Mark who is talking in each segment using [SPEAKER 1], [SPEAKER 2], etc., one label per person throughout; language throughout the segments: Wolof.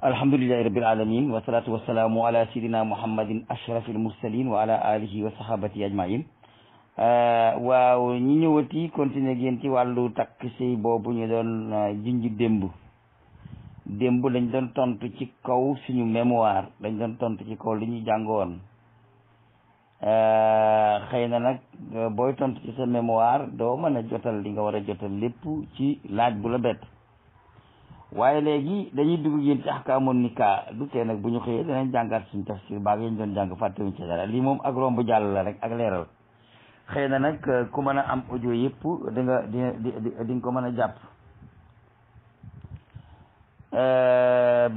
[SPEAKER 1] alhamdulillahi rabbil alamin wassalatu wassalamu ala sayidina muhammadin ashrafil mursalin wa ala alihi wa sahabati ajmain waaw ñi ñëwati continuer ak yéen ci wàllu takk sëy boobu ñu doon junj démb dañ doon tontu ci kaw suñu mémoire dañ doon tontu ci kaw li ñu jàngoon xëy na nag booy tontu ci sa mémoire doo mën a jotal li nga war a jotal lépp ci laaj bu la bett waaye léegi dañuy dugg yéen ci ahkaamu nikaa du tee nag bu ñu xëyee danañ jàngaat suñu tafsir baag yéen doon jàng fàttewuñ ci dara lii moom ak romb jàll la rek ak leeral xëy na nag ku mën a am audio yëpp di nga ko mën a jàpp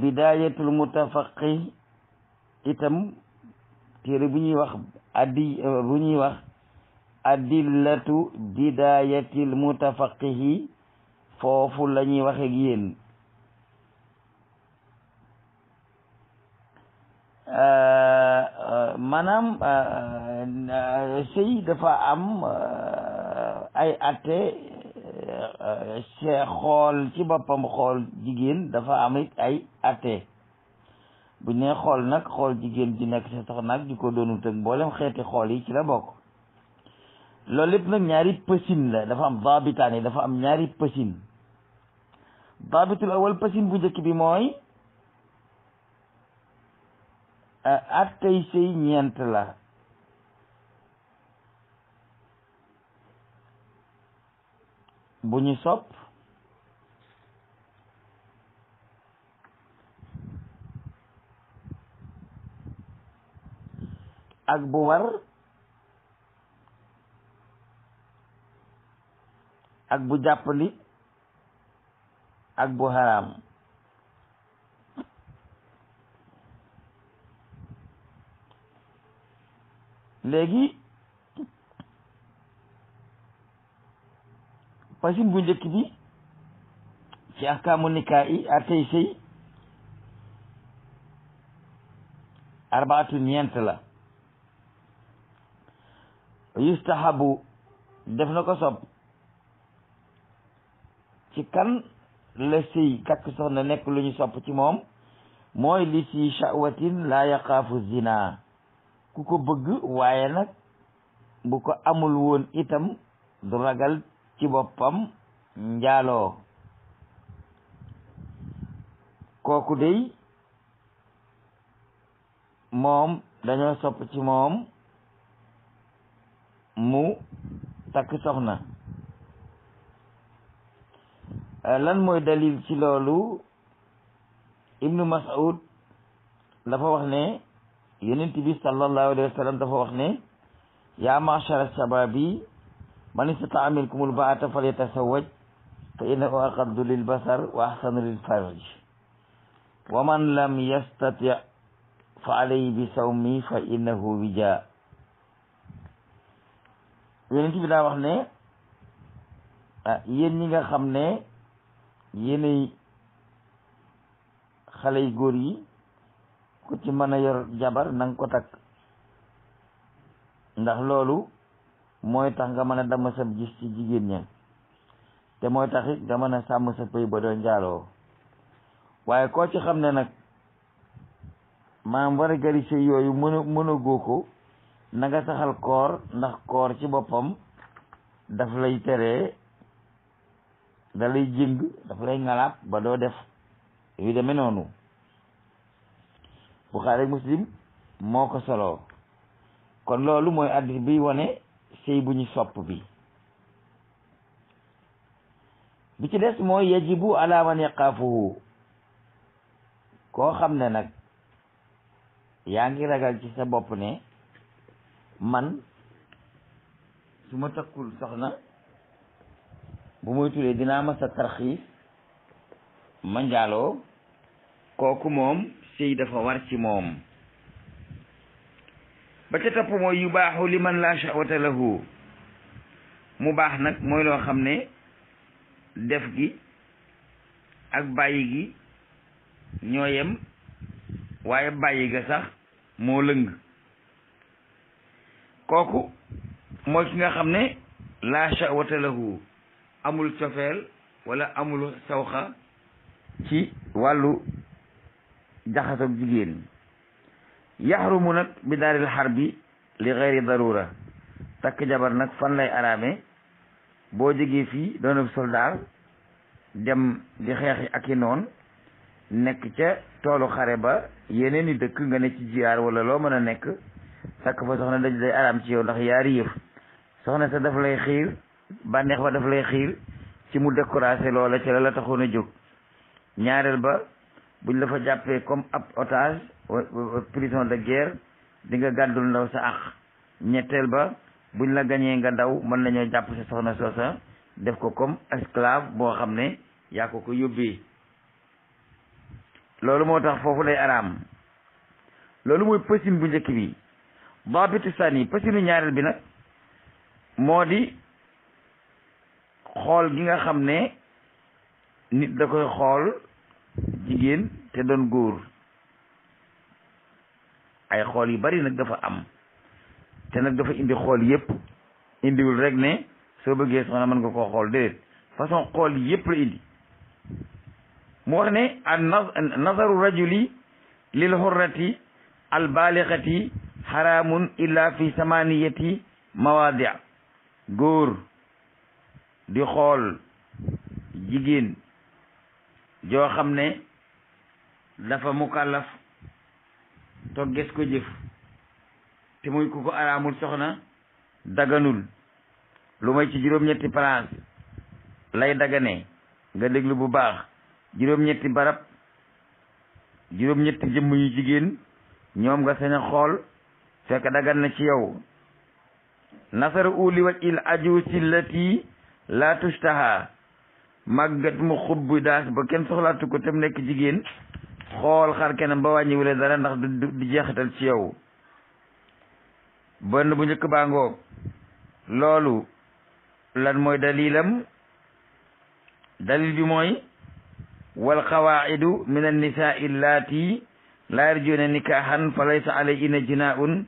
[SPEAKER 1] bidayatul mutafaqi itam téere bu ñuy wax adillatu bidayatil mutafaqihi foofu la ñuy waxe ak yéen maanaam sëy dafa am ay atte xool ci boppam xool jigéen dafa am it ay atte bu ne xool nag xool jigéen ji nekk sa soxna nag di ko doonu tëg mboolem xeeti xool yi ci la bokk loolu lépp nag ñaari pësin la dafa am daabitaane dafa am ñaari pësin daabitul awal pësin bu njëkk bi mooy attey sëy ñeent la bu ñu sopp ak bu war ak bu jàppandi ak bu haram léegi pasin bu njëkk bi ci ahkaamu nikaa yi attey sëy arbaatu ñeent la yustahabu def na ko sopp ci kan la sëy takk soxna nekk lu ñu sopp ci moom mooy li si sha'watin la yaqaafu zina ku ko bëgg waaye nag bu ko amul woon itam du ragal ci boppam njaaloo kooku dey moom dañoo sopp ci moom mu takk soxna lan mooy dalil ci loolu ibnu Mas'ud dafa wax ne yonent bi sallallahu alayhi wa sallam dafa wax ne yaa ma'shara shababi man istata'a minkumul baa'ata falyatasawwaj fa innahu aghaddu lil basar wa ahsanu lil farj wa man lam yastati' fa alayhi bi sawmi fa innahu wija yonent bi daa wax ne yéen ñi nga xam ne yéenay xale yu góor yi ku ci mën a yor jabar nanga ko takk ndax loolu mooy tax nga mën a damm sa gis ci jigéen ña te mooy tax it nga mën a sàmm sa pëy ba doo njaaloo waaye koo ci xam ne nag maam war a gari sëy yooyu mën a góo ko na nga saxal koor ndax koor ci boppam daf lay teree da lay jëng daf lay ngalaab ba doo def yu demee noonu Buxaari Muslim moo ko soloo kon loolu mooy addis bi wane sëy bu ñu sopp bi ci des mooy yajibu ala man yaqaafuhu koo xam ne nag yaa ngi ragal ci sa bopp ne man su ma takkul soxna bu muy tulee dinaa ma sa tarxiis ma njaaloo kooku moom sëy dafa war ci moom ba ca topp mooy yu baaxu li man la shahwata lahu mu baax nag mooy loo xam ne def gi ak bàyyi gi ñoo yem waaye bàyyi ga sax moo lëng kooku mooy ki nga xam ne la shahwata lahu amul cofeel wala amul sawxa ci wàllu jaxasoog jigéen. yaxrumu nag bi daaril xarbi li gayri darura. takk jabar nag fan lay araame? boo jógee fii doonub soldaar dem di xeexi ak i noon nekk ca toolu xare ba yeneen i dëkk nga ne ci jiyaar wala loo mën a nekk takk fa soxna daj day araam ci yow ndax yaari yëf. soxna sa daf lay xiir, bànneex ba daf lay xiir ci mu découragé loola ci la taxoon a jóg. ñaareel ba buñ la fa jàppee comme ab otage prison de guerre di nga gàddul ndaw sa àq. ñetteel ba buñ la gañee nga daw mën nañoo jàpp sa soxna soosa def ko comme esclave boo xam ne yaa ko ko yóbbee. loolu moo tax foofu lay araam. loolu mooy pësin bu njëkk bi. daabitu sani pësinu ñaareel bi nag moo di xool gi nga xam ne nit da koy xool jigéen te doon góor. ay xool yu bari nag dafa am te nag dafa indi xool yépp, indiwul rek ne soo bëggee soxna mën nga koo xool déedéet, façon xool yépp la indi. mu wax ne nazaru rajuli lil hurrati al balixati xaraamun illa fi samaniyati mawaadi. góor di xool jigéen joo xam ne dafa mukallaf togges ko jëf te muy ku ko araamul soxna daganul lu may ci juróom-ñetti place lay dagane. nga déglu bu baax, juróom-ñetti barab, juróom-ñetti jëmm yu jigéen ñoom nga sañ a xool fekk dagan na ci yow. nasara uli waj il ajuusi lati la tustaha. màggat mu xubbu daas ba kenn soxlaatu ko tam nekk jigéen xool xar kenam ba wàññiwule dara ndax du jeexital ci yow. benn bu njëkk baa ngoog. loolu lan mooy dalilam? dalil bi mooy wal qawaidu min annisaai allati la yarjuna nikahan fa laysa alayhinna jinaun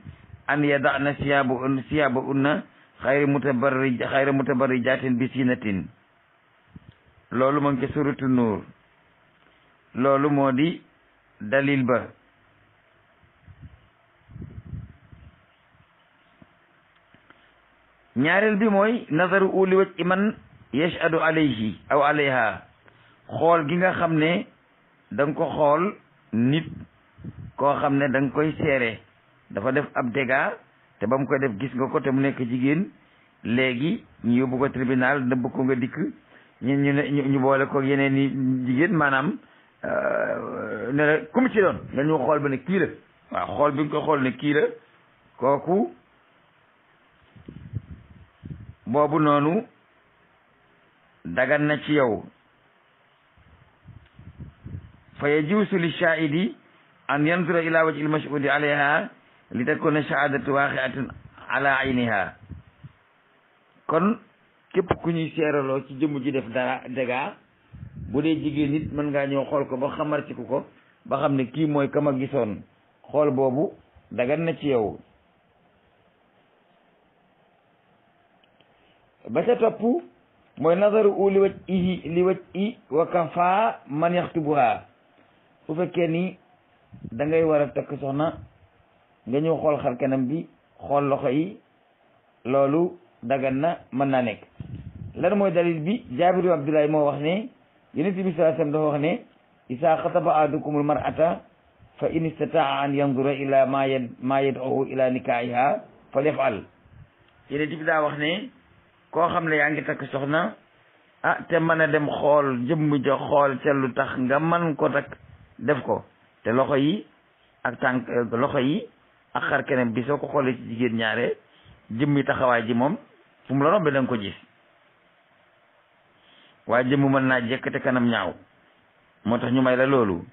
[SPEAKER 1] an yada'na siyaba unna xayra mutabarrijatin bi sinatin. loolu ma ngi ci suratu nuur. loolu moo di dalil ba. ñaareel bi mooy nazaru uli waj iman yashadu alayhi aw alayha. xool gi nga xam ne da nga ko xool nit koo xam ne da nga koy seere dafa def ab dégât te ba mu koy def gis nga ko te mu nekk jigéen. léegi ñu yóbbu ko tribunal nëbb ko nga dikk ñu boole ko yeneen i jigéen maanaam ne la comme ci doon nga ñu xool ba ne kii la. waaw xool bi nga ko xool ne kii la kooku boobu noonu dagan na ci yow. fa yajuusu li shaahidi an yanzura ila wajhi al-mashhudi alayha li takuna shahadatu waaqi'atan ala ayniha. kon képp ku ñuy seeraloo ci jëmm ji def dara dégâts bu dee jigéen nit mën ngaa ñëw xool ko ba xamar ci ko ba xam ne kii mooy kama gisoon. xool boobu dagan na ci yow. ba ca topp mooy nazaru u li waj i wa kafa man yaxtubuha. bu fekkee ni da ngay war a takk soxna nga ñëw xool xar kanam bi xool loxo yi loolu dagan na mën naa nekk. lan mooy dalil bi? Jaabiru Abdullahi moo wax ne Yonent bi sallallahu alayhi wasallam dafa wax ne isa xataba ahadukumul mar'ata fa in istataa an yanzura ila ma yad'uhu ila nikaahiha falyaf'al. Yonent bi daa wax ne koo xam ne yaa ngi takk soxna te mën a dem xool jëmm ja xool ca lu tax nga man ko takk def ko. te loxo yi ak tànk loxo yi ak xar keneen bi soo ko xoolee ci jigéen ñaare jëmmi taxawaay ji moom fu mu la rombe da nga ko gis. waaye jëmm mën naa jekk te kanam ñaaw moo tax ñu may la loolu.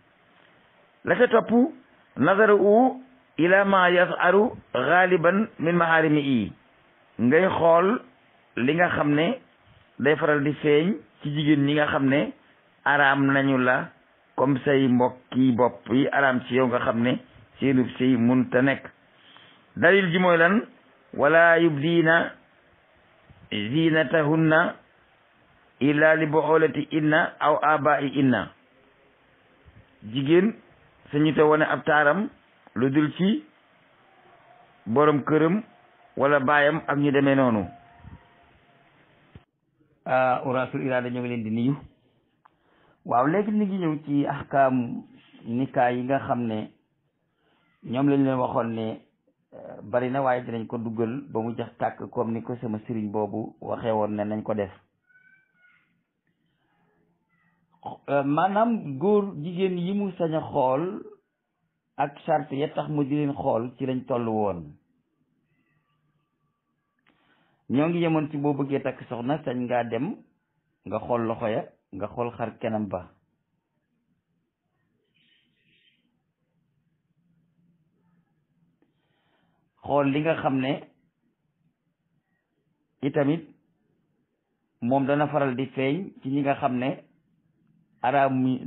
[SPEAKER 1] la ca topp nazaru u ila ma yasaru xaaliban min maharimi i. ngay xool li nga xam ne day faral di feeñ ci jigéen ñi nga xam ne araam nañu la comme say mbokki bopp yi araam ci yow nga xam ne seenub sëy munta nekk. dalil ji mooy lan? wala yubdiina zinatahunna illa li bu'ulati inna aw aba'i inna. jigéen sañu te wane ab taaram lu dul ci borom këram wala baayam ak ñu demee noonu. Urasul Irada ñoo ngi leen di nuyu. waaw léegi ni ngi ñëw ci ahkaam nikaa yi nga xam ne ñoom lañ leen waxoon ne bari na waaye dinañ ko duggal ba mu jax tàkk comme ni ko sama sëriñ boobu waxee woon ne nañ ko def. maanaam góor jigéen yi mu sañ a xool ak charte ya tax mu di leen xool ci lañ toll woon. ñoo ngi yemoon ci boo bëggee takk soxna sañ ngaa dem nga xool loxo ya nga xool xar kanam ba. xool li nga xam ne itamit moom dana faral di feeñ ci ñi nga xam ne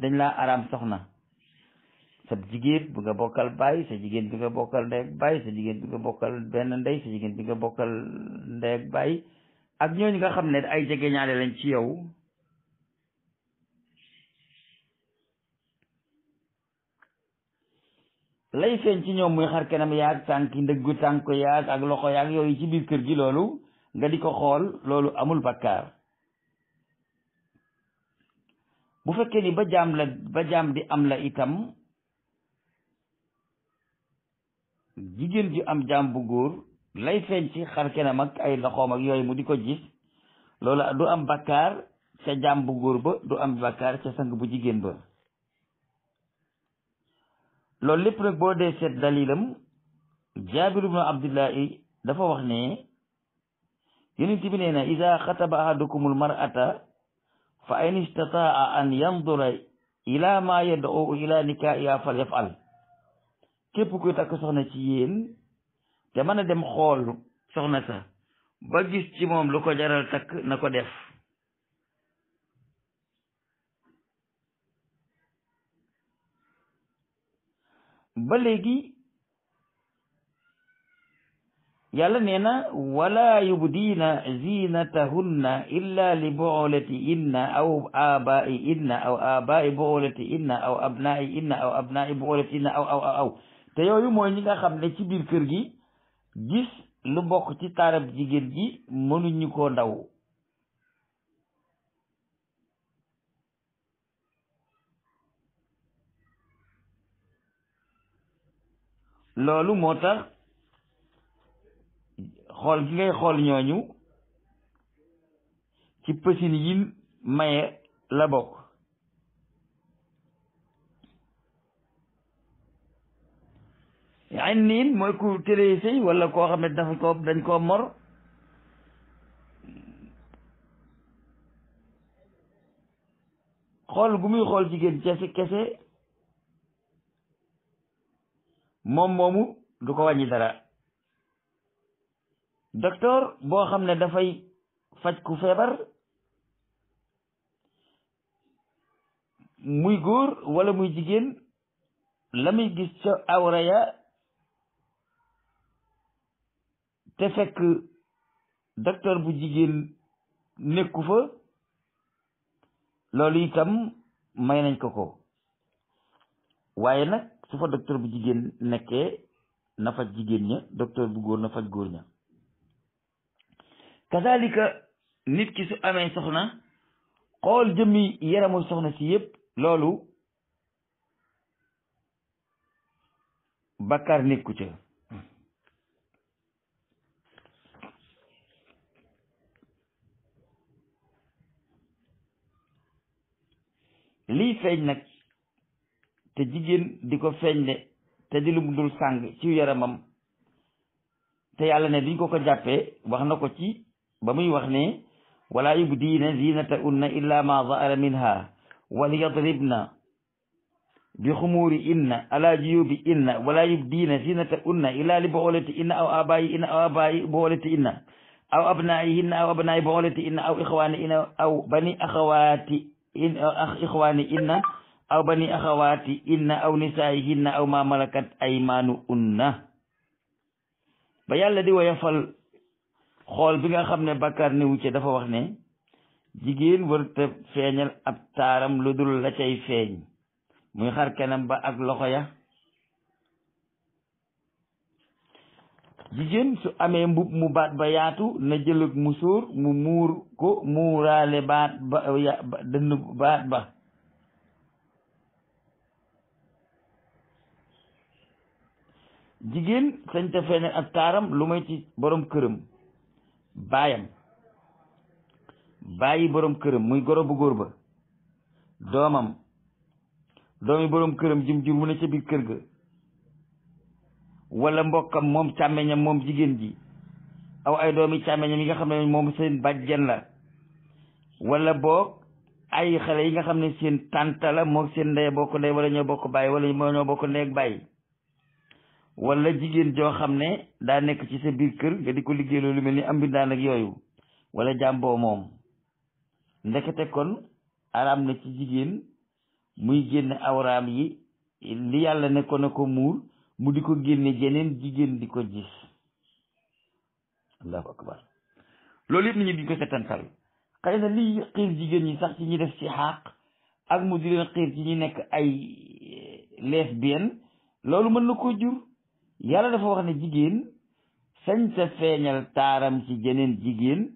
[SPEAKER 1] dañ laa araam soxna. sa jigéen bi nga bokkal baay sa jigéen bi nga bokkal ndey ak baay sa jigéen bi nga bokkal benn ndey sa jigéen bi nga bokkal ndey ak baay ak ñooñu nga xam ne ay jegeñaale lañ ci yow. lay feeñ ci ñoom muy xar kanam yaag tànki ndëggu tànk yaag ak loxo yaag yooyu ci biir kër gi loolu nga di ko xool loolu amul bakkaar. bu fekkee ni ba jaam di am la itam jigéen ju am jaam bu góor lay feeñ ci xar kanam ak ay loxoom ak yooyu mu di ko gis loolu du am bakkaar ca jaam bu góor ba du am bakkaar ca sang bu jigéen ba. loolu lépp nag boo dee seet dalilam Jaabir ibnu Abdillahi dafa wax ne yonent bi nee na ida xataba ahadukumul mar'ata fa in istataa an yandura ila ma yad'u ila nikaa'iha fal yaf'al. képp kuy takk soxna ci yéen te mën a dem xool soxna sa ba gis ci moom lu ko jaral takk na ko def. ba léegi yàlla nee na wala yubdiina zinatahunna illa li bu'ulati inna aw aba'i inna aw aba'i bu'ulati inna aw abna'i inna aw abna'i bu'ulati inna aw te yooyu mooy ñi nga xam ne ci biir kër gi gis lu bokk ci taarab jigéen ji mënuñu koo ndaw. loolu moo tax xool gi ngay xool ñooñu ci pësin yi maye la bokk. ay niin mooy ku tëree sëy wala koo xam ne dañ koo mor. xool gu muy xool jigéen kese moom moomu du ko wàññi dara. docteur boo xam ne dafay faj ku feebar muy góor wala muy jigéen la muy gis ca awra ya te fekk docteur bu jigéen nekku fa loolu itam may nañ ko waaye nag su fa docteur bu jigéen nekkee na faj jigéen ña docteur bu góor na faj góor ña. kazalika nit ki su amee soxna xool jëmmi yaramu soxna si yépp loolu bakkaar nekku ca. lii feeñ nag te jigéen di ko feeñ le te di lu mu dul sàng ci yaramam te yàlla ne diñ ko jàppee wax na ko ci ba muy wax ne wala yubdiina zinatahunna illa ma zahara minha wal yadribna bi xumuuri inna ala juyubi inna wala yubdiina zinatahunna illa li bu'ulati inna aw abayi inna aw abayi bu'ulati inna aw abnaihinna aw abnai bu'ulati inna aw ixwani inna aw bani axawati ixwani inna aw bani axawati inna aw nisaihinna aw ma malakat aymanuhunna. ba yàlla di woyofal xool bi nga xam ne bàkkaar ne wucce dafa wax ne jigéen warta feeñal ab taaram lu dul la cay feeñ muy xar kanam ba ak loxo ya. jigéen su amee mbub mu baat ba yaatu na jëlug musóor mu muur ko muuraale baat ba dënn baat ba. jigéen sañ te feeñal ak taaram lu may ci borom këram baayam bàyyi borom këram muy goro bu góor ba, doomam, doomi borom këram jum jur mu ne ca biir kër ga, wala mbokkam moom càmmeñam moom jigéen ji, aw ay doomi càmmeñam yi nga xam ne moom seen bàjjen la, wala boog ay xale yi nga xam ne seen tànta la moog seen ndey bokk ndey wala ñoo bokk bàyyi wala ñoo bokk ndey ak bàyyi, wala jigéen joo xam ne daa nekk ci sa biir kër nga di ko liggéey loolu mel ni am mbindaan ak yooyu, wala jàmboo moom. ndekete kon araam na ci jigéen muy génne awraam yi li yàlla ne ko na ko muur mu di ko génne jeneen jigéen di ko gis. allahu akbar. loolu yëpp nit ñi duñ ko setantal. xëy na liy xiir jigéen ñi sax ci ñi def ci xaaq ak mu di leen xiir ci ñi nekk ay lesbienne loolu mën na koo jur. yàlla dafa wax ne jigéen sañ sa feeñal taaram ci jeneen jigéen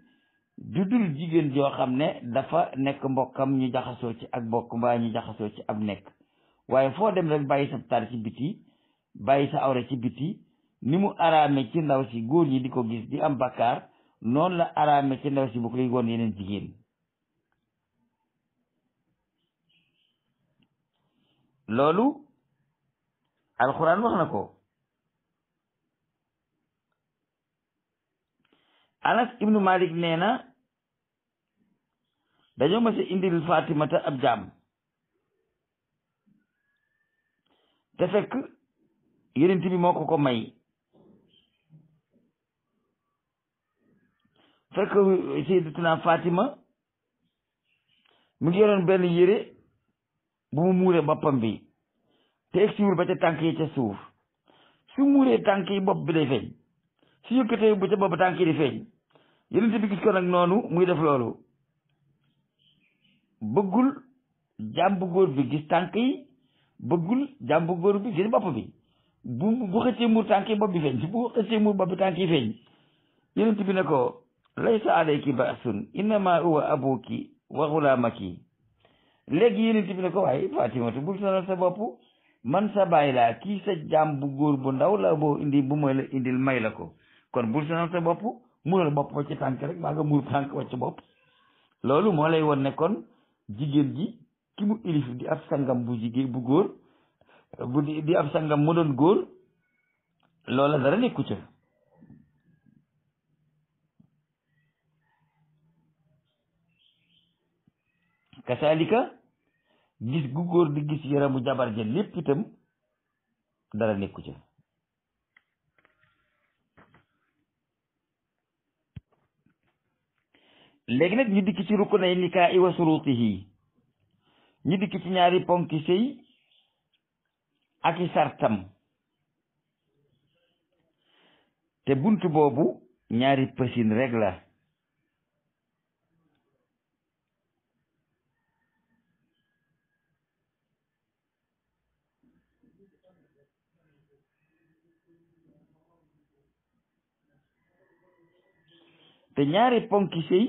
[SPEAKER 1] judul jigéen joo xam ne dafa nekk mbokkam ñu jaxasoo ci ak bokk mbaa ñu jaxasoo ci ab nekk. waaye foo dem rek bàyyi sa taar ci biti bàyyi sa awra ci biti ni mu araame ci ndaw si góor ñi di ko gis di am bakkaar noonu la araame ci ndaw si bu koy woon yeneen jigéen. loolu alxuraan wax na ko. Anas ibnu Malik nee na dañoo ma sa indil Fatimata ab jaam te fekk yonent bi moo ko may fekk Sayyidatuna Fatima mu ngi yoroon benn yére bu mu muuree boppam bi te egsiwul ba ca tànk yi ca suuf. su muuree tànk yi bopp bi day feeñ, su yëkkatee bu ca bopp tànk yi di feeñ. yonent bi gis ko nag noonu muy def loolu, bëggul jàmbu góor bi gis tànk yi, bëggul jàmbu góor bi gis bopp bi. bu xëccee muur tànk yi bopp bi feeñ, bu xëccee muur bopp bi tànk yi feeñ. yonent bi ne ko laysa alayki ba'sun innama huwa abuki wa ghulaamaki. léegi yonent bi ne ko waaye Fatimatu bul sonal sa bopp, man sa baay laa, kii sa jàmbu góor bu ndaw la boo indi bu may la indil may la ko, kon bul sonal sa bopp, muural bopp ba ci tànk rek maa nga muur tànk wacc bopp. loolu moo lay won ne kon jigéen ji ki mu ilif di ab sangam bu jigéen bu góor bu di ab sangam mu doon góor loola dara nekku ca. kasaalika gis gu góor di gis yaramu jabar ja lépp itam dara nekku ca. léegi nag ñu dikk ci ruknay nikaahi wa surutihi, ñu dikk ci ñaari ponki sëy ak i sartam. te bunt boobu ñaari pësin rek la. te ñaari ponki sëy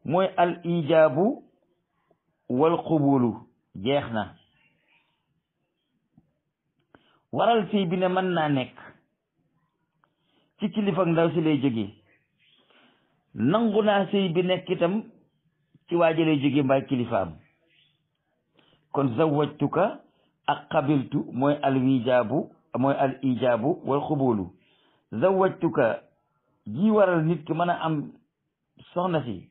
[SPEAKER 1] mooy al ijaabu wal qubulu, jeex na. waral sëy bi ne mën naa nekk ci kilifa ak ndaw si lay jóge, nangu naa sëy bi nekk itam ci waaja lay jóge mbaa kilifaam. kon zawajtuka ak qabiltu mooy al wijaabu mooy al ijaabu wal qubulu. zawajtuka ji waral nit ki mën a am soxna si,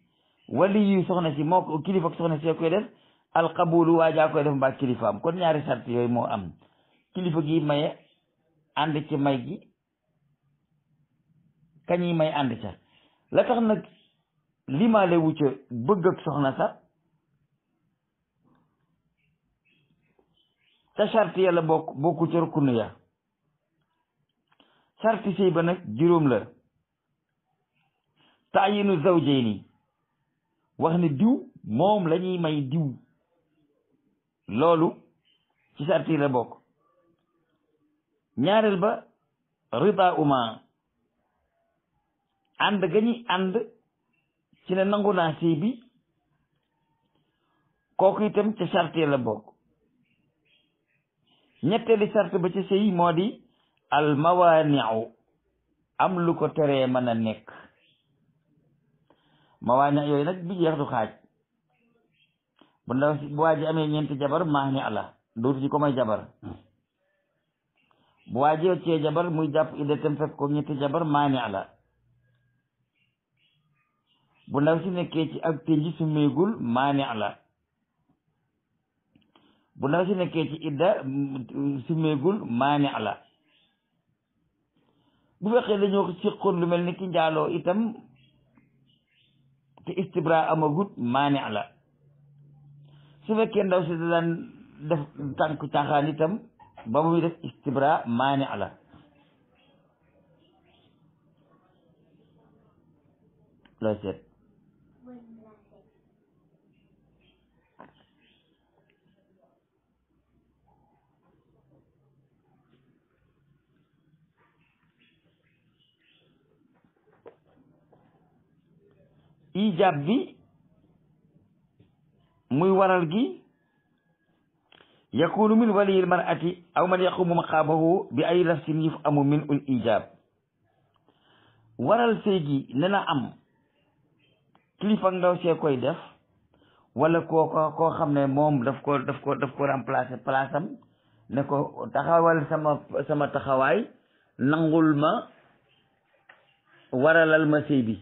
[SPEAKER 1] wali yu soxna si moo ko kilifa ak soxna si koy def, alqabulu waajaa koy def mbaa kilifaam. kon ñaari sart yooyu moo am, kilifa gi maye ànd ci may gi, kañuy may ànd ca. la tax nag limaale wu ca bëgg ak soxna sax te sart ya la bokku ca ruknu ya. sarti sëy ba nag juróom la. taayinu zawjayni, wax ne diw moom la ñuy may diw, loolu ci sart yi la bokk. ñaareel ba rida uma ànd ga ñuy ànd ci ne nangu naa sëy bi kooku itam ca sart yi la bokk. ñetteeli sart ba ca sëy moo di al mawaaniu am lu ko teree mën a nekk. mawaani yooyu nag bi jeex du xaaj. bu ndaw si bu waa ji amee ñeenti jabar maani ala dootu ci ko may jabar. bu waa ji yoccee jabar muy jàpp idda tam fekk ko ñetti jabar maani ala. bu ndaw si nekkee ci ak tënji su méegul maani ala. bu ndaw si nekkee ci idda su méegul maani ala. bu fekkee dañoo siqoon lu mel ni ki njaaloo itam te istibra amagut maani ala. su fekkee ndaw si da daan def tànk caaxaan itam ba muy def istibra maani ala. looy seet ijaab bi muy waral gi yakunu min waliyil mar'ati aw man yaqumu maqaamahu bi ay lafsin yufhamu min ul ijaab. waral sëy gi ne na am kilifa ndaw see koy def wala koo xam ne moom daf ko remplacer place am ne ko taxawal sama taxawaay nangul ma waralal ma sëy bi.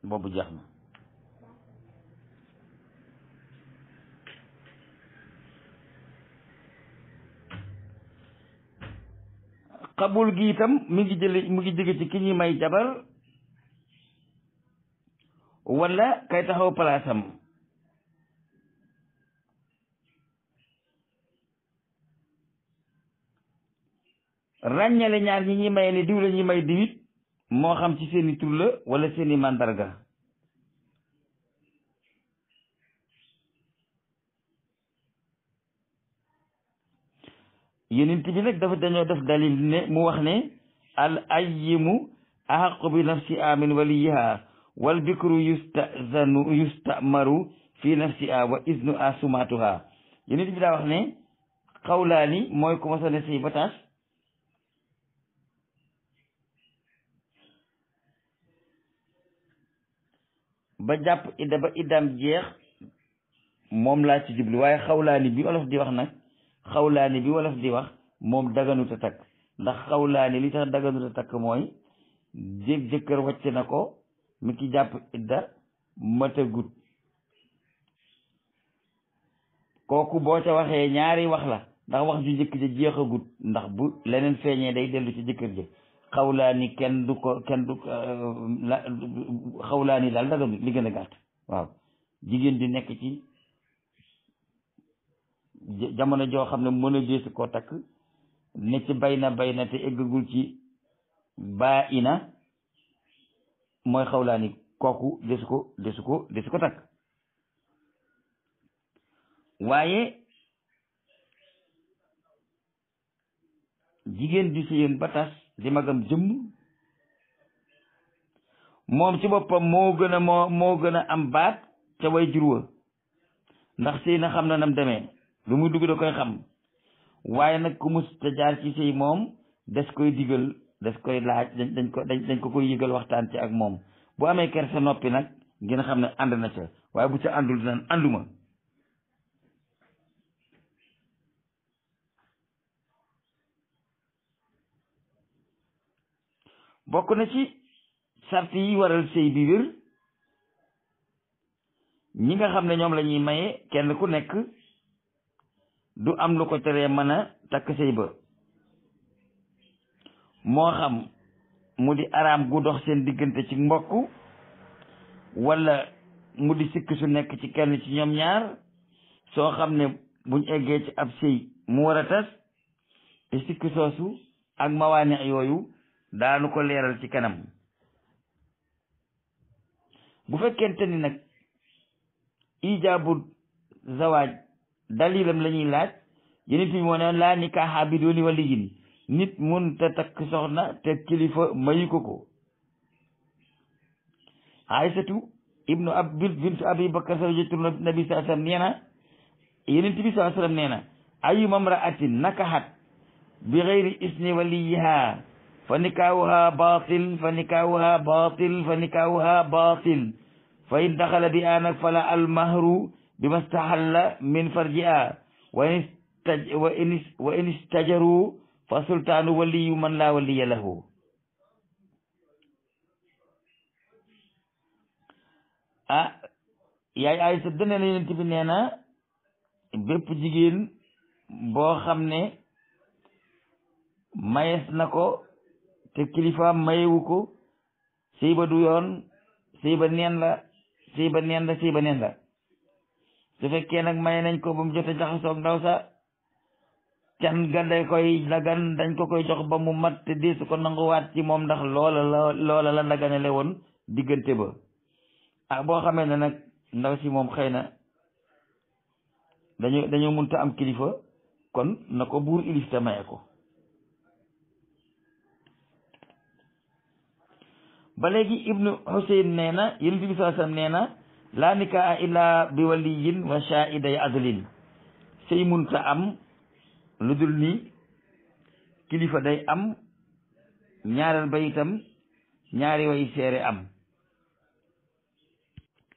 [SPEAKER 1] boobu jeex na. xabul gi itam mu ngi jóge ci ki ñuy may jabar wala kay taxaw palaasam. ràññale ñaar ñi ñuy maye ni diw la ñuy may diwit moo xam ci seeni tur la wala seeni màndarga. yonent bi nag dañoo def dalil ne mu wax ne al ayyimu ahaqu bi nafsiha min waliyiha wal bikru yustamaru fi nafsiha wa iznu asumatuha. yonent bi daa wax ne xawlaani mooy ku ma sa ne sëy ba tas ba jàpp idda ba iddaam jeex moom laa ci jublu waaye xawlaani bi wolof di wax nag xawlaani bi wolof di wax moom daganut a takk ndax xawlaani li tax daganut a takk mooy jëkkër wàcc na ko mi ki jàpp idda matagut. kooku boo ca waxee ñaari wax la ndax wax ju jëkk ja jeexagut ndax bu leneen feeñee day dellu ci jëkkër ja. xawlaani kenn du xawlaani daal daganut li gën a gàtt. waaw jigéen di nekk ci jamono joo xam ne mën a deesu koo takk ne ci bay na te eggagul ci baa ina mooy xawlaani kooku desu ko takk. waaye jigéen di sëyoon ba tas di magam jëmm moom ci boppam moo gën a am baat ca way jur wa ndax sëy na xam na nam demee lu muy dugg da koy xam. waaye nag ku mus te jaar ci sëy moom des koy digal des koy laaj dañ ko koy yëgal waxtaan ci ak moom bu amee kersa noppi nag ngeen xam ne ànd na ca waaye bu ca àndul dinañ ànduma. bokk na ci sart yi waral sëy bi wér ñi nga xam ne ñoom la ñuy maye kenn ku nekk du am lu ko teree mën a takk sëy ba moo xam mu di araam gu dox seen diggante ci mbokk wala mu di sikk su nekk ci kenn ci ñoom ñaar soo xam ne buñ eggee ci ab sëy mu war a tas te sikk soosu ak mawaane yooyu daanu ko leeral ci kanam. bu fekkente ni nag ijaabu zawaaj dalilam la ñuy laaj yonent bi moo ne laa nikaaha bidooni waliyin nit mun te takk soxna te kilifa mayu ko Aysatu ibnu bintu abi bakar zawjatu nabi sallallahu alayhi wasallam nee na yonent bi sallallahu alayhi wasallam nee na ayyuma imra'atin nakahat bi ghayri isni waliyiha fa nikaahuha baatil fa nikaahuha baatil fa nikaahuha baatil fa in daxala bi anak fala almahru bima stahalla min farjiha wa in istajaru fa sultaanu waliyu man laa waliya lahu. yaay Aysa dana la yonent bi nee na bépp jigéen boo xam ne mayees na ko te kilifaam mayewu ko sëy ba du yoon sëy ba neen la sëy ba neen la sëy ba neen la su fekkee nag maye nañ ko ba mu jot a jaxasoog ndaw sa can ga day koy dagan dañ ko koy jox ba mu mat te di su ko nanguwaat ci moom ndax loola la daganale woon diggante ba boo xamee ne nag ndaw si moom xëy na dañoo mënta am kilifa kon na ko buur ilif te maye ko. ba léegi ibnu Husayn nee na yonent bi sallallahu alayhi wasallam nee na laa nikaaha illa bi waliyin wa shaahiday adlin sëy munta am lu dul ni kilifa day am ñaareel ba itam ñaari way seere am.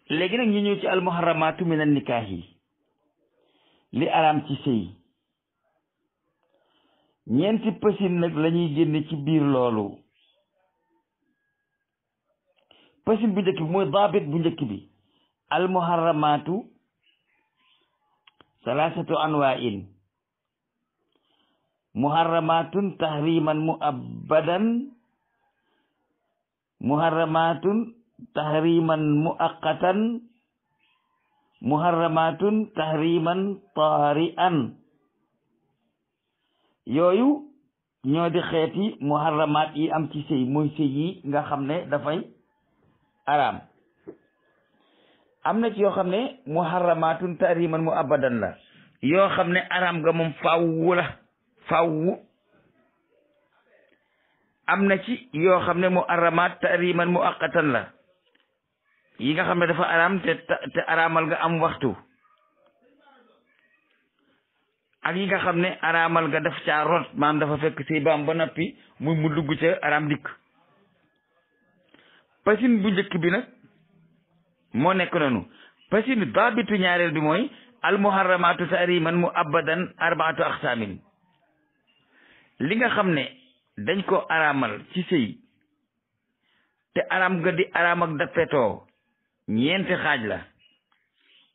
[SPEAKER 1] léegi nag ñu ñëw ci almuharramatu min an nikaahi li araam ci sëy ñeenti pësin nag la ñuy génne ci biir loolu. pësin bu njëkk bi mooy daabit bu njëkk bi almuharramatu salaasatu anwaa'in muharramatun tahriman mu'abbadan muharramatun tahriman muaqqatan muharramatun tahriman taari'an yooyu ñoo di xeeti muharramat yi am ci sëy mooy sëy yi nga xam ne dafay araam. am na ci yoo xam ne muharramatun tahriman mu'abbadan la yoo xam ne araam nga moom faww la faww. am na ci yoo xam ne muharramat tahriman muaqqatan la yi nga xam ne dafa araam te araamal nga am waxtu ak yi nga xam ne araamal nga def caa rot maanaam dafa fekk sëy baam ba noppi mu dugg ca araam dikk. pasin bu njëkk bi nag moo nekk noonu. pasin daabitu ñaareel bi mooy al muharramatu tahriman mu abadan arbaatu aqsaamin li nga xam ne dañ ko araamal ci sëy te araam nga di araam ak dappetoo ñeenti xaaj la.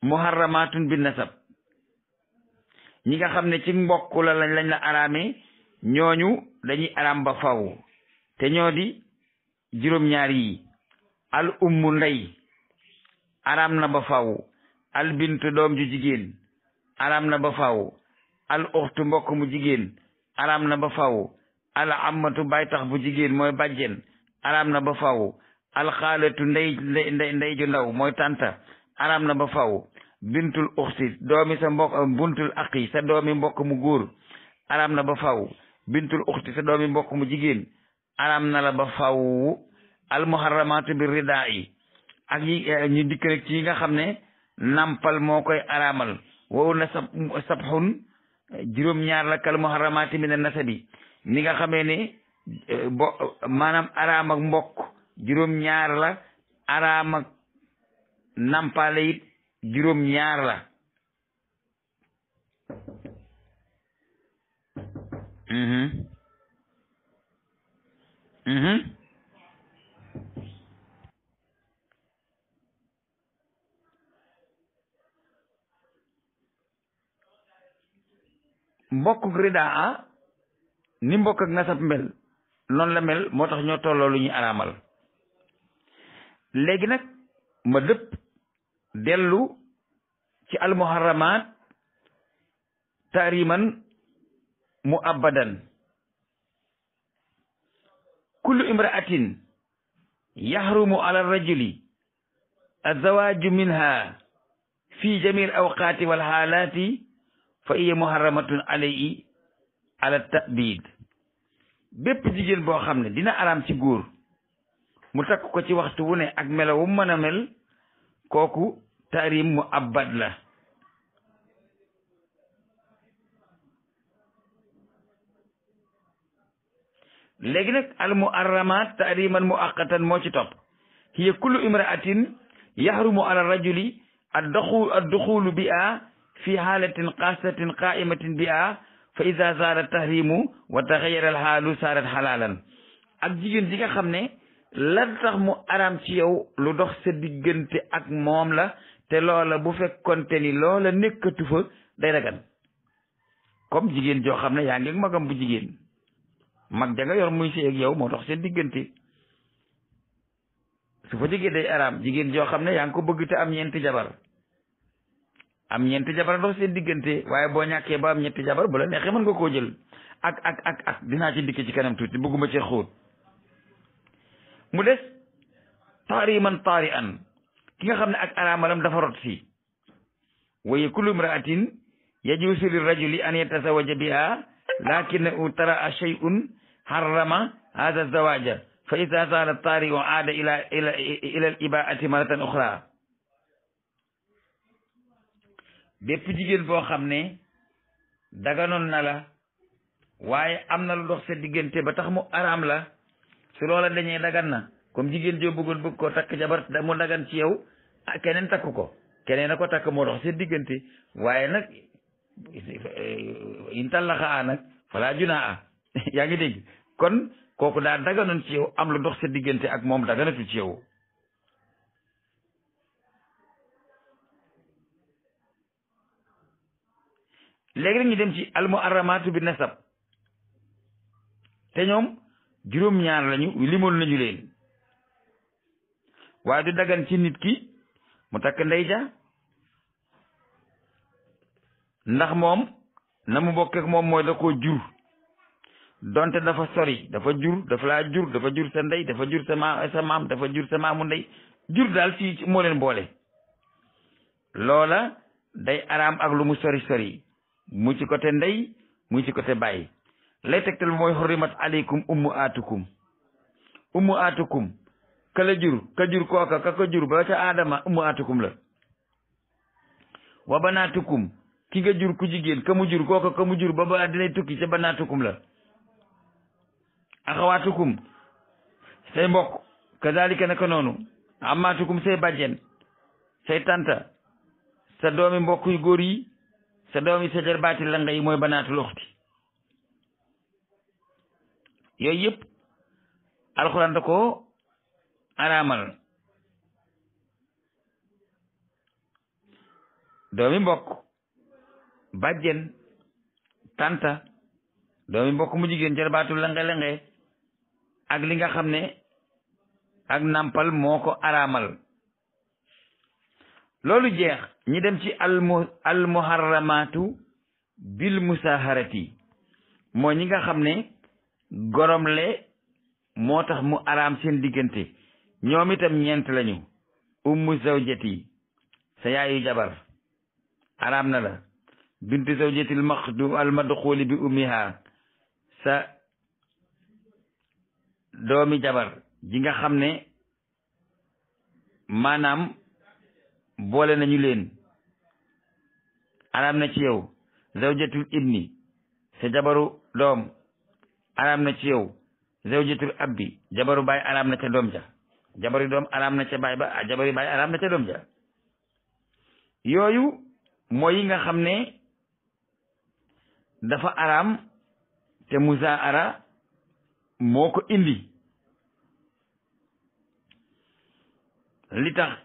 [SPEAKER 1] muharramatun bin nasab ñi nga xam ne ci mbokk la lañ la araamee ñooñu dañuy araam ba faw te ñoo di juróom-ñaar yi. al ummu ndey araam na ba faw. al bintu doom ju jigéen araam na ba faw. al uxtu mbokk mu jigéen araam na ba faw. al ammatu bay tax bu jigéen mooy bàjjen araam na ba faw. al xaalatu ndey ju ndaw mooy tànta araam na ba faw. bintul uxti doomi sa mbokk buntul aqi sa doomi mbokk mu góor araam na ba faw. bintul uxti sa doomi mbokk mu jigéen araam na la ba faw. al muharramatu bi ridaa yi ak yi ñu dikk rek ci yi nga xam ne nampal moo koy araamal wow na sabxun juróom-ñaar la kal muharramati min nasabi ni nga xamee ne maanaam araam ak mbokk juróom-ñaar la araam ak nampale it juróom-ñaar la. mbokk ridaa ni mbokk ak nasab mel noonu la mel moo tax ñoo tolloo lu ñuy araamal. léegi nag ma dëpp dellu ci almuharramat tahriman mu abadan kullu imra'atin yahrumu ala rajuli azawaju minha fi jamil awqaati wal xaalaati fa hiya muharramatun alayhi ala ta'bid. bépp jigéen boo xam ne dina araam ci góor mu takk ko ci waxtu wu ne ak melo wu mën a mel kooku tahrim mu abad la. léegi nag al muharramat tahriman muaqqatan moo ci topp. hiya kullu imra'atin yahrumu ala rajuli ad-dukhulu biha fi halatin xaasatin qa'imatin biha fa ida zaara tahrimu wa taxayyara al xaalu saarat xalaalan. ak jigéen ji nga xam ne la tax mu araam ci yow lu dox sa diggante ak moom la te loola bu fekkonte ni loola nekkatu fa day dagan. comme jigéen joo xam ne yaa ngi ak magam bu jigéen mag ja nga yor muy sëy ak yow moo dox seen diggante su fa jógee day araam. jigéen joo xam ne yaa ngi ko bëgg te am ñeenti jabar dox seen diggante waaye boo ñàkkee ba am ñetti jabar bu la neexee mën nga koo jël ak dinaa ci dikk ci kanam tuuti bëgguma ci xóot. mu des tahriman tari'an ki nga xam ne ak araamalam dafa rot si. wa kullu imra'atin yajuuzu lirrajuli an yatazawaja biha lakinnahu tara'a shay'un harrama hadha zawaja fa idha zala tari'u aada ila al-ibaa'ati maratan ukhra. bépp jigéen boo xam ne daganoon na la waaye am na lu dox sa diggante ba tax mu araam la su loola dañee dagan na. comme jigéen joo bëgg ko takk jabar mu dagan ci yow keneen takk ko keneen a ko takk moo dox sa diggante waaye nag in tallaqa nag fala junaa yaa ngi dégg. kon kooku daa daganoon ci yow am lu dox sa diggante ak moom daganatu ci yow. léegi nag ñu dem ci al muharramatu bi nasab te ñoom juróom-ñaar lañu limoon nañu leen waaye du dagan ci nit ki mu takk ndey ja ndax moom na mu bokk ak moom mooy da koo jur donte dafa sori dafa laa jur dafa jur sa ndey dafa jur sa maam dafa jur sa maamu ndey jur daal fii moo leen boole. loola day araam ak lu mu sori mu ci côté ndey mu ci côté baay. lay tegtal bi mooy hurrimat alaykum ummu atukum ka jur kooka ka ko jur ba ca aadama ummu atukum la. wa banatukum ki nga jur ku jigéen ka mu jur kooka ka mu jur ba ba dinay tukki ca banatukum la. axawaatukum say mbokk kazalika naka noonu. amaatukum say bàjjen say tanta sa doomi mbokk yu góor yi sa doomi sa jarbaati la ngay mooy banaatul uxti. yooyu yëpp alxuraan da ko araamal. doomi mbokk bàjjen tanta doomi mbokk mu jigéen jarbaatu lenge ak li nga xam ne ak nampal moo ko araamal. loolu jeex ñi dem ci al muharramatu bil musaharati moo ñi nga xam ne goromle moo tax mu araam seen diggante. ñoom itam ñeent lañu. ummu zawjati sa yaayu jabar araam na la. bintu zawjatil madxuli bi ummiha sa doomi jabar ji nga xam ne maanaam boole nañu leen araam na ci yow. zawjatul ibni sa jabaru doom araam na ci yow. zawjatul abbi jabaru baay araam na ca doom ja. jabaru doom araam na ca baay ba jabari baay araam na ca doom ja. yooyu mooy yi nga xam ne dafa araam te muzaara moo ko indi. li tax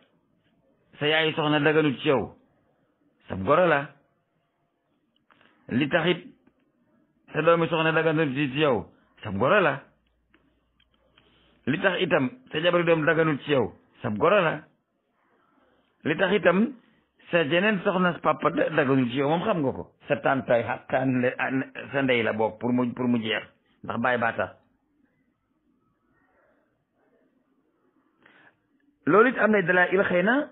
[SPEAKER 1] sa yaayu soxna daganut ci yow sab goro la. li tax it sa doomi soxna daganut ci yow sab goro la. li tax itam sa jabari doom daganut ci yow sab goro la. li tax itam sa jeneen soxna papa daganut ci yow moom xam nga ko. sa tàntaay xaqaan sa ndey la bokk pour mu jeex ndax bàyyi baa tax. loolu it am na dalaa il xëy na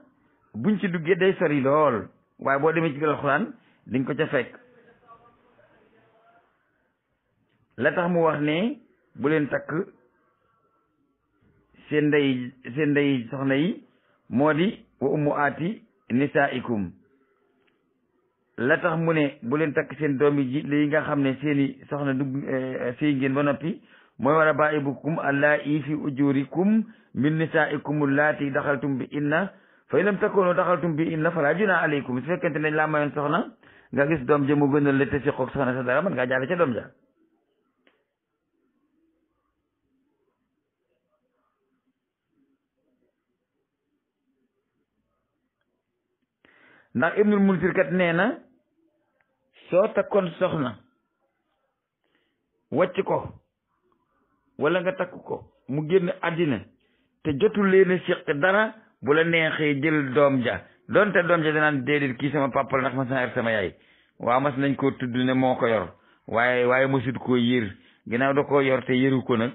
[SPEAKER 1] buñ ci duggee day sori lool waaye boo demee ci biir alxuraan di nga ko ca fekk. la tax mu wax ne bu leen takk seen ndey soxna yi moo di wa ummu aati nisaikum. la tax mu ne bu leen takk seen doom yi li nga xam ne seeni soxna dugg sëy ngeen ba noppi mooy war a baa'ibukum allaa'i fi ujurikum min nisaikum allaati daxaltum bi inna fa in lam takunu daxaltum bi inna fala junaaha alaykum. su fekkente ne laa mayoon soxna nga gis doom ja mu gënal la te si xoog soxna sa dara mën ngaa jaare ca doom ja. ndax ibnul munzir kat nee na soo takkoon soxna wàcc ko wala nga takk ko mu génn àddina te jotul leen a séq dara bu la neexee jël doom ja doonte doom ja danaan déedéet kii sama papa la ndax mas naa yor sama yaay waaw mas nañ koo tudd ne moo ko yor waaye mosut koo yër ginnaaw da koo yor te yëru ko nag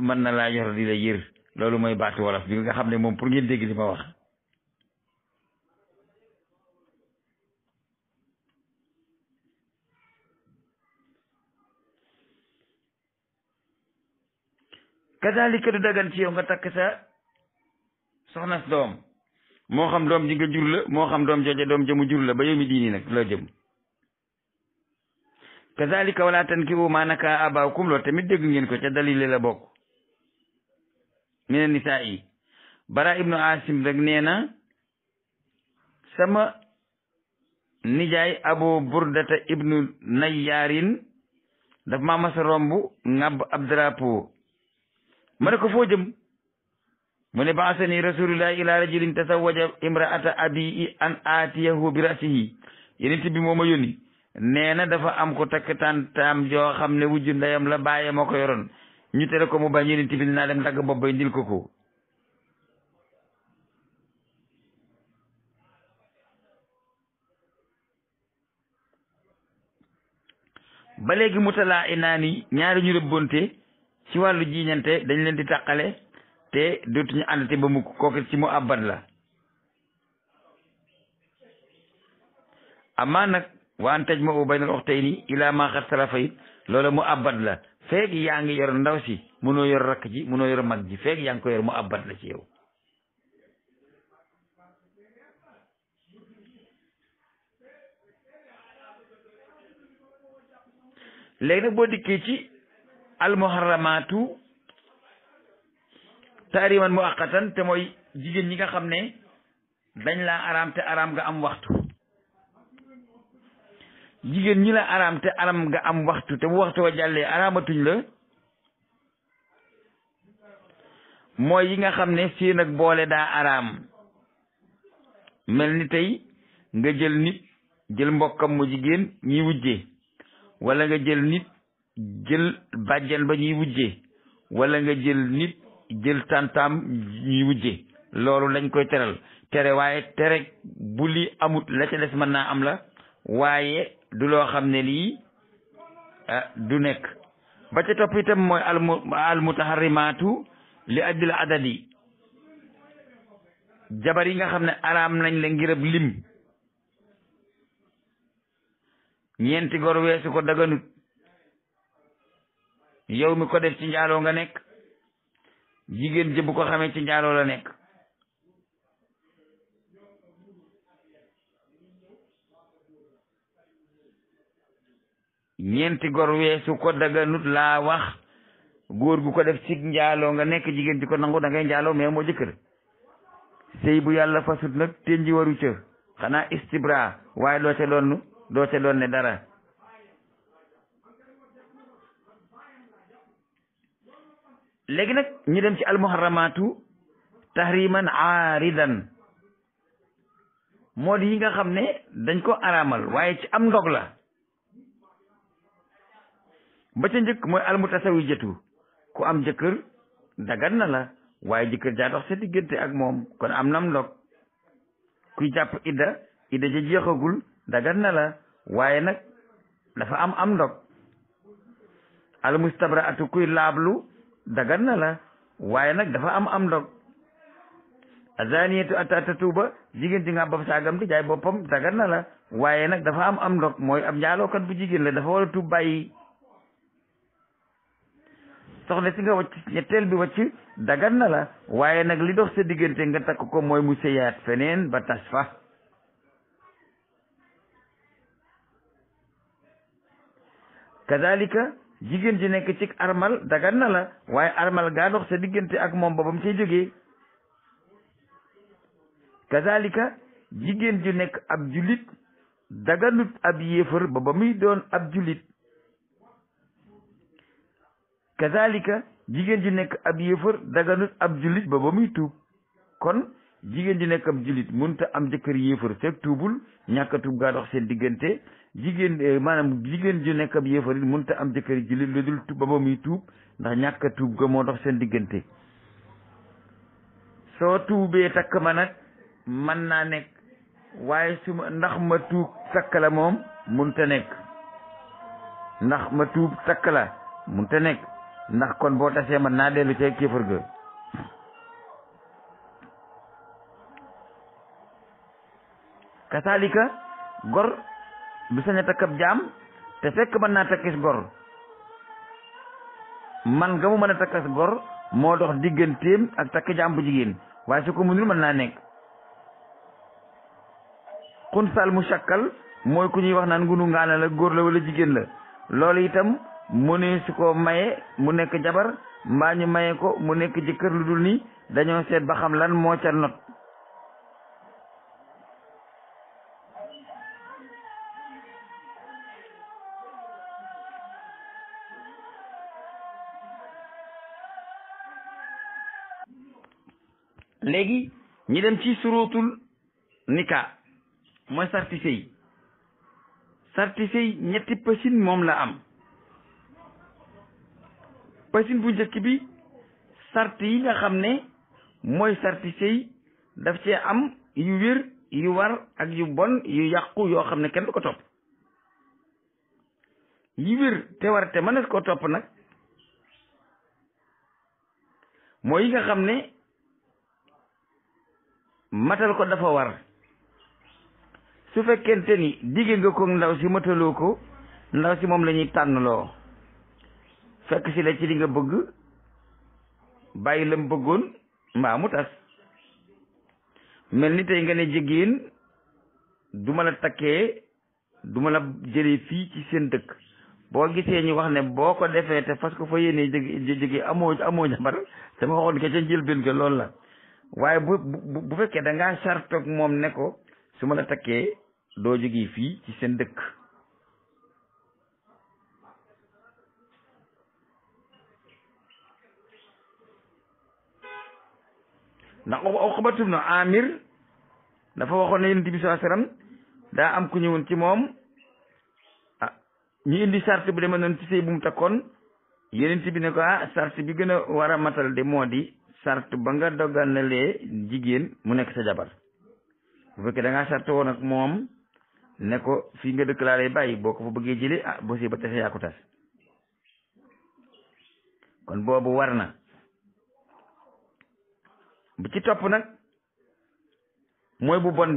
[SPEAKER 1] mën na laa yor di la yër. loolu mooy baatu wolof bi nga xam ne moom pour ngeen dégg li ma wax. kazalika du dagan ci yow nga takk sa soxnas doom moo xam doom ji nga jur la moo xam doom jooja doom jëmu jur la ba yow mi diini nag loo jëm. kazalika wala tankihu ma naka abaakum loolu tamit dégg ngeen ko ca dalile la bokk. mina nisaa yi bara ibnu asim rek nee na sama nijaay abu burdata ibnu nayyaarin daf maa masa romb ngàbb ab drapeau ma ne ko foo jëm mu ne baasani rasulullahi ila rajulin tasawaja imraata abii an aatiyahu bi rasihi yenent bi moo ma yónni nee na dafa am ko takk tantaam joo xam ne wujju ndeyam la bàyyee moo ko yoroon ñu tere ko mu bañ yenent bi dinaa dem dagg bopp bay ndil ko ba léegi mutalaa inaani ñaari ñu rëbbonte ci wàllu jiiñante dañ leen di tàqale te dootuñu àndate ba mukk kooku ci mu abbat la. amaa nag wa an tajma'u baynal ukhtayni ilaa maa qad salafa it loola mu abbat la feeg yaa ngi yor ndaw si mënoo yor rakk ji mënoo yor mag ji feeg yaa ngi ko yor mu abbat la ci yow. léegi nag boo dikkee ci almuharramaatu taariman muaqqatan te mooy jigéen ñi nga xam ne dañ laa araam te araam nga am waxtu. jigéen ñi la araam te araam nga am waxtu te bu waxtu wa jàllee araamatuñ la mooy yi nga xam ne seen ak boole daa araam mel ni tey nga jël nit jël mbokkam mu jigéen ñiy wujjee wala nga jël nit jël bàjjan ba ñuy wujje wala nga jël nit jël tantam ñuy wujje loolu lañ koy tere waaye tere bu li amut la ca des mën naa am la waaye du loo xam ne lii du nekk. ba ca topp itam mooy al mutaharrimaatu li ajli adadi jabar yi nga xam ne araam nañ la ngir ab lim ñeenti gor weesu ko daganut yow mi ko def ci njaaloo nga nekk jigéen jëbu ko xamee ci njaaloo la nekk. ñeenti gor weesu ko daganut laa wax góor gu ko def ci njaaloo nga nekk jigéen ji ko nangu da ngay njaaloo mais moo jëkkër sëy bu yàlla fasut nag tenji waru ca xanaa istibra waaye doo ca doon ne dara. léegi nag ñu dem ci almuharramaatu tahriman aaridan moo di yi nga xam ne dañ ko araamal waaye ci am ndog la. ba ca njëkk mooy almutasawijatu ku am jëkkër dagan na la waaye jëkkër jaa dox sa diggante ak moom kon am nam ndog. kuy jàpp idda ja jeexagul dagan na la waaye nag dafa am ndog. almustabraatu kuy laablu dagan na la waaye nag dafa am ndog. azaniyatu atta tatuuba jigéen ji nga bopp saagam di jaay boppam dagan na la waaye nag dafa am ndog mooy ab njaalookat bu jigéen la dafa war a tuub bàyyi. soxna si nga wacc ñetteel bi wacc dagan na la waaye nag li dox sa diggante nga takk ko mooy mu sëyaat feneen ba tas fa. kadalika jigéen ji nekk ci armal dagan na la waaye armal gaa dox sa diggante ak moom boobam cay jógee. kadalika jigéen ju nekk ab julit daganut ab yéefar ba muy doon ab julit. kadalika jigéen ju nekk ab yéefar daganut ab julit ba muy tuub kon jigéen ju nekk ab julit mënta am jëkkër yéefar fekk tuubul ñàkk a tuub gaa dox seen diggante. jigéen ju nekk ab yéefar it mënta am jëkkër julit lu dul tuub ba muy tuub ndax ñàkk a tuub ga moo dox seen diggante. soo tuubee takk ma nag mën naa nekk waaye ndax ma tuub takk la moom mënta nekk. ndax ma tuub takk la mënta nekk ndax kon boo tasee mën naa dellu ca kéefar ga. kasaalika gor du sañ a takk ab jaam te fekk mën naa takkis gor man nga mu mën a takkas gor moo dox digganteem ak takk jaam bu jigéen waaye su ko mënul mën naa nekk. xunsal mu sakkal mooy ku ñuy wax naan ngunu ngaana la góor la wala jigéen la loolu itam mu ne su ko maye mu nekk jabar mbaa ñu maye ko mu nekk jëkkër lu dul ni dañoo seet ba xam lan moo ca not. léegi ñi dem ci surutul nika mooy sarti sëy ñetti pësin moom la am. pësin bu njëkk bi sart yi nga xam ne mooy sarti sëy daf cee am yu wér yu war ak yu bon yu yàqu yoo xam ne kenn du ko topp. yu wér te war te mënees koo topp nag mooy yi nga xam ne matal ko dafa war. su fekkente ni digge nga ko ndaw si mataloo ko ndaw si moom la ñuy tànnloo fekk si la ci li nga bëgg bàyyi lam bëggoon mbaa mu tas. mel ni tey nga ne jigéen du ma la takkee du ma la jëlee fii ci seen dëkk boo gisee ñu wax ne boo ko defee te fas ko fa yéene jóge amoo jabar sama waxoon ke ca njëlbéen ga loolu la waaye bu fekkee da ngaa sartoog moom ne ko su ma la takkee doo jógee fii ci seen dëkk. ndax Uqbatu ibn Amir dafa waxoon ne Yonent bi sallallahu alayhi wasallam daa am ku ñëwoon ci moom ñu indi sart bu demee noonu ci sëy bu mu takkoon Yonent bi ne ko sart bi gën a war a matal de moo di sart ba nga doganalee jigéen mu nekk sa jabar. bu fekkee da ngaa sart woon ak moom ne ko fii nga dëkk laa lay bàyyi boo ko fa bëggee jëlee boo see ba tase yaa ko tas kon boobu war na. bu ci topp nag mooy bu bon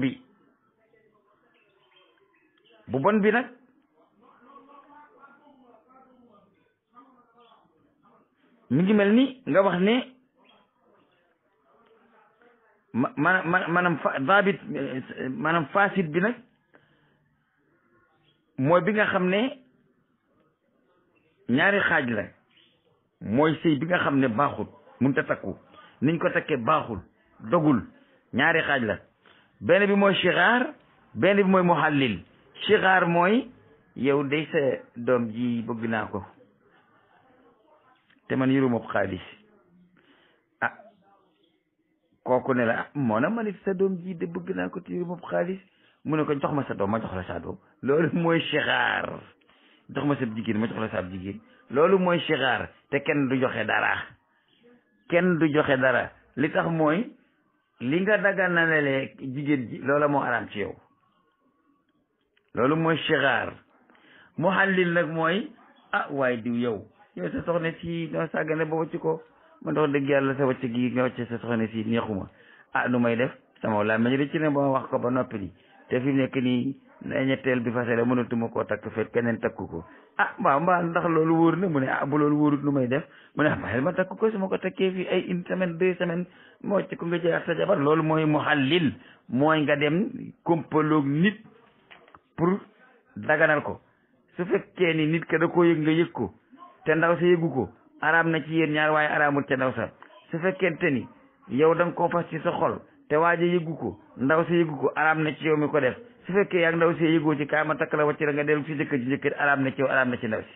[SPEAKER 1] bi nag mi ngi mel ni nga wax ne maanaam fasit bi nag mooy bi nga xam ne ñaari xaaj la mooy sëy bi nga xam ne baaxul mënut a takku niñ ko takkee baaxul dogul ñaari xaaj la benn bi mooy sigaar benn bi mooy muhallil. sigaar mooy yow day sa doom ji bëgg naa ko te man yëruma ko xaalis kooku ne la moo na man it sa doom ji de bëgg naa ko te yëruma ko xaalis mu ne ko jox ma sa doom ma jox la sa doom loolu mooy sigaar. jox ma sa jigéen ma jox la sa jigéen loolu mooy sigaar te kenn du joxe dara li tax mooy li nga daganalelee jigéen ji loola moo araam ci yow loolu mooy sigaar. muhallil nag mooy waaye diw yow sa soxna si noo sàggane ba wacc ko man dox dëgg yàlla sa wacc gi nga wacc sa soxna si neexuma nu may def sama laa ma ñu ci ne ba wax ko ba noppi ni te fi mu nekk nii ñetteel bi fase la mënatuma koo takk fekk keneen takku ko waaw mbaa ndax loolu wóor na mu ne bu loolu wóorut nu may def mu ne bàyyil ma takk ko su ma ko takkee fii ay une semaine 2 semaines moo ci ko nga jëlaat sa jabar loolu mooy muhallil mooy nga dem kompaloog nit pour daganal ko su fekkee ni nit ka da koo yëg nga yëg ko te ndaw sa yëgu ko araam na ci yéen ñaar waaye araamul ca ndaw sa su fekkente ni yow da nga koo fas ci sa xol te waaja yëgu ko ndaw sa yëgu ko araam na ci yow mi ko def su fekkee yaa ndaw si yëgoo ci kaay ma takk la wàcc la nga dellu si jëkkër ji jëkkër araam na ci yow araam na ci ndaw si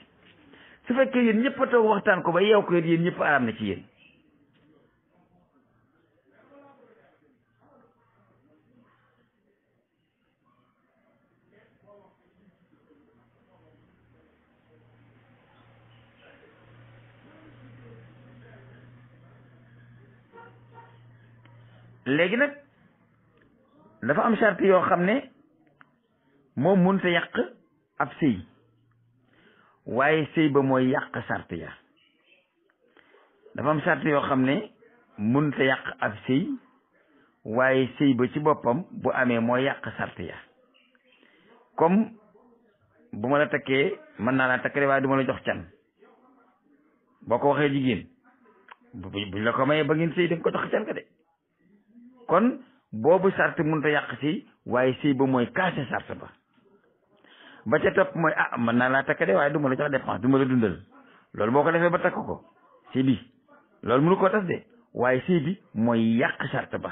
[SPEAKER 1] su fekkee yéen ñëpp a toog waxtaan ko ba yeew ko yéen ñëpp araam na ci yéen léegi nag dafa am charte yoo xam ne moom mënut a yàq ab sëy waaye sëy ba mooy yàq charte ya dafa am charte yoo xam ne mënut a yàq ab sëy waaye sëy ba ci boppam bu amee mooy yàq charte ya comme bu ma la takkee mën naa laa takkale waaye du ma la jox can boo ko waxee jigéen buñ la ko mayee ba ngeen sëy da nga ko jox can ka de kon boobu sart mënut a yàq sëy waaye sëy ba mooy kaase sart ba ca topp mooy mën naa laa takk de waaye du ma la jox dépense du ma la dundal loolu boo ko defee ba takk ko sëy bi loolu mënu koo tas de waaye sëy bi mooy yàq sart ba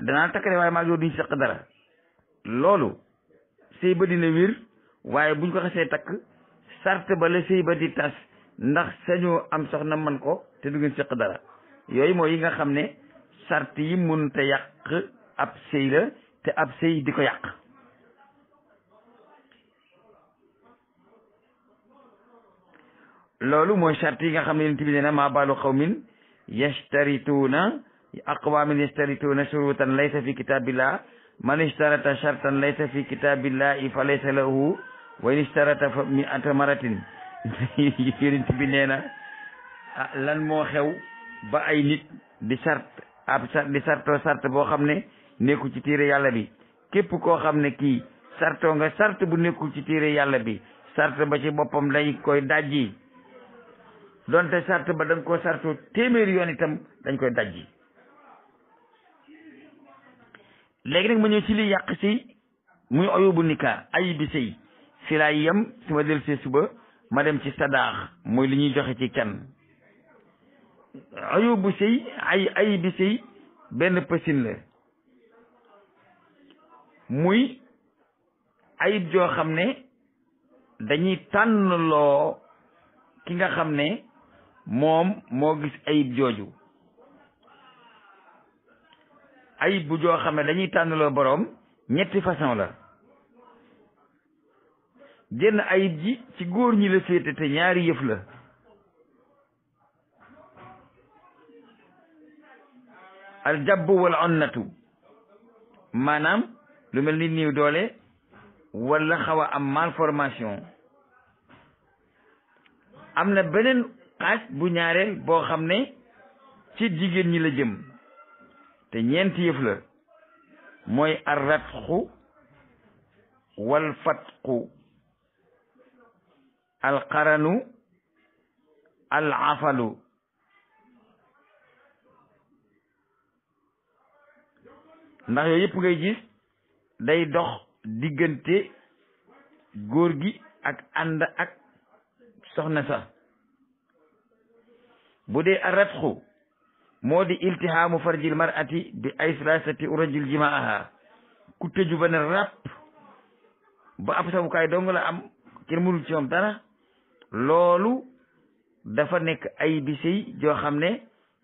[SPEAKER 1] danaa la takk de waaye maa ngi yow duñ seq dara loolu sëy ba dina wér waaye buñ ko xasee takk sart ba la sëy ba di tas ndax sañoo am soxna man ko te du ngeen seq dara yooyu mooy yi nga xam ne sart yi mënut a yàq ab sëy la te ab sëy di ko yàq loolu mooy sart yi nga xam ne yonent bi nee na maa baalu qawmin yashtarituuna aqwaamin yashtarituuna shuruutan laysa fi kitaabillah man ishtarata shartan laysa fi kitaabillahi fa laysa lahu wa in ishtarata fa mi'ata maratin yonent bi nee na lan moo xew ba ay nit di sartoo sart boo xam ne nekkul ci téere yàlla bi képp koo xam ne kii sartoo nga sart bu nekkul ci téere yàlla bi sart ba ci boppam dañ koy dajji donte sart ba da nga koo sartoo téeméeri yoon itam dañ koy dajji léegi nag ma ñëw ci li yàq sëy muy oyubu nikaa ay bi sëy fi laay yem su ma del see suba ma dem ci sadaax mooy li ñuy joxe ci can ayubu sëy ay bi sëy benn pësin la muy ayib joo xam ne dañuy tànnloo ki nga xam ne moom moo gis ayib jooju ayib bu joo xam ne dañuy tànnloo boroom ñetti façon la jenn ayib ji ci góor ñi la féete te ñaari yëf la al jabbu wal onnatu maanaam lu mel ni niiw doole wala xaw a am malformation am na beneen xaaj bu ñaareel boo xam ne ci jigéen ñi la jëm te ñeenti yëf la mooy ar ratxu wal fatqu al qaranu al afalu ndax yooyu yëpp ngay gis day dox diggante góor gi ak ànd ak soxna sax bu dee arratxu moo di iltihaamu farjil mar'ati bi ay salasati urajil jimaaha ku tëju ba ne ràpp ba ab sawukaay dong la am kenn mënul ci moom dara loolu dafa nekk ay bi sëy joo xam ne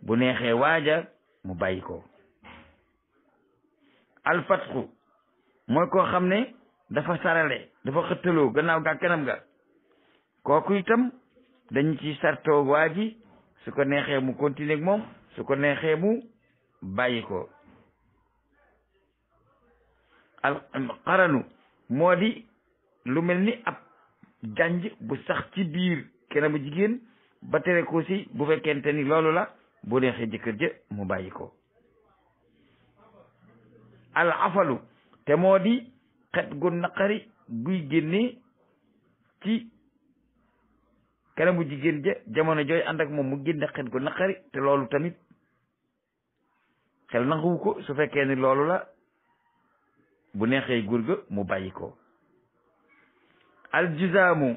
[SPEAKER 1] bu neexee waaja mu bàyyi ko alfatxu mooy koo xam ne dafa sarale dafa xëttaloo gannaaw ga kanam ga kooku itam dañ ci sartoo waa ji su ko neexee mu continuer ak moom su ko neexee mu bàyyi ko al qaranu moo di lu mel ni ab janj bu sax ci biir kanamu jigéen ba tere ko si bu fekkente ni loolu la bu neexee jëkkër ja mu bàyyi ko al afalu te moo di xet gu naqari guy génne ci kanamu jigéen ja jamono jooy ànd ak moom mu génne xet gu naqari te loolu tamit xel nanguwu ko su fekkee ni loolu la bu neexee góor ga mu bàyyi ko aljuzaamu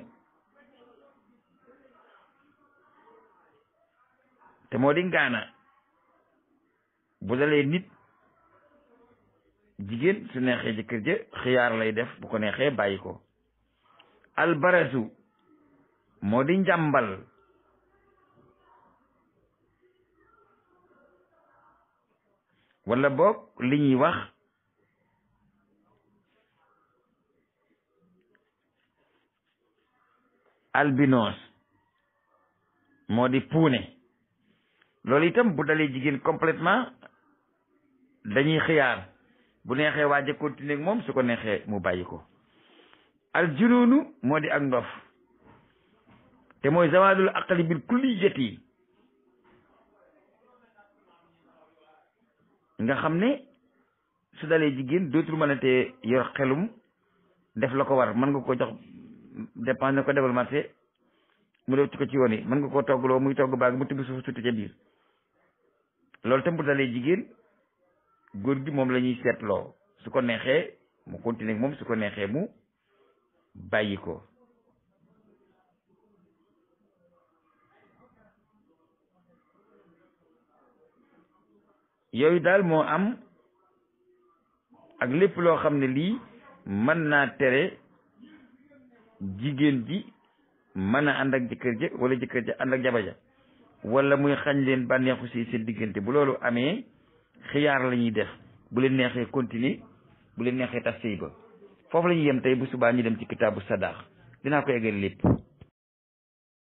[SPEAKER 1] te moo di ngaana bu dalee nit jigéen su neexee jëkkër ja xiyaar lay def bu ko neexee bàyyi ko albarasu moo di njàmbal wala boog li ñuy wax albinos moo di puune loolu itam bu dalee jigéen complètement dañuy xiyaar bu neexee waaja continuer ak moom su ko neexee mu bàyyi ko aljunoonu moo di ak ndof te mooy zawaadul aqli bil kulliyati nga xam ne su dalee jigéen dootul mën a te yor xelum def la ko war mën nga ko jox dépense ne ko defal marché mu def ci ko ci yoon yi mën nga koo toggloo muy togg baag mu tibb suuf suuti ca biir loolu tam bu dalee jigéen góor gi moom la ñuy seetloo su ko neexee mu continuer ak moom su ko neexee mu bàyyi ko yooyu daal moo am ak lépp loo xam ne lii mën naa tere jigéen ji mën a ànd ak jëkkër ja wala jëkkër ja ànd ak jabar ja wala muy xañ leen bànneexu si seen diggante bu loolu amee xiyaar la ñuy def bu leen neexee continuer bu leen neexee tas sëy ba foofu la ñuy yem tey bu subaa ñu dem ci kitaabu sadaax dinaa ko eggal lépp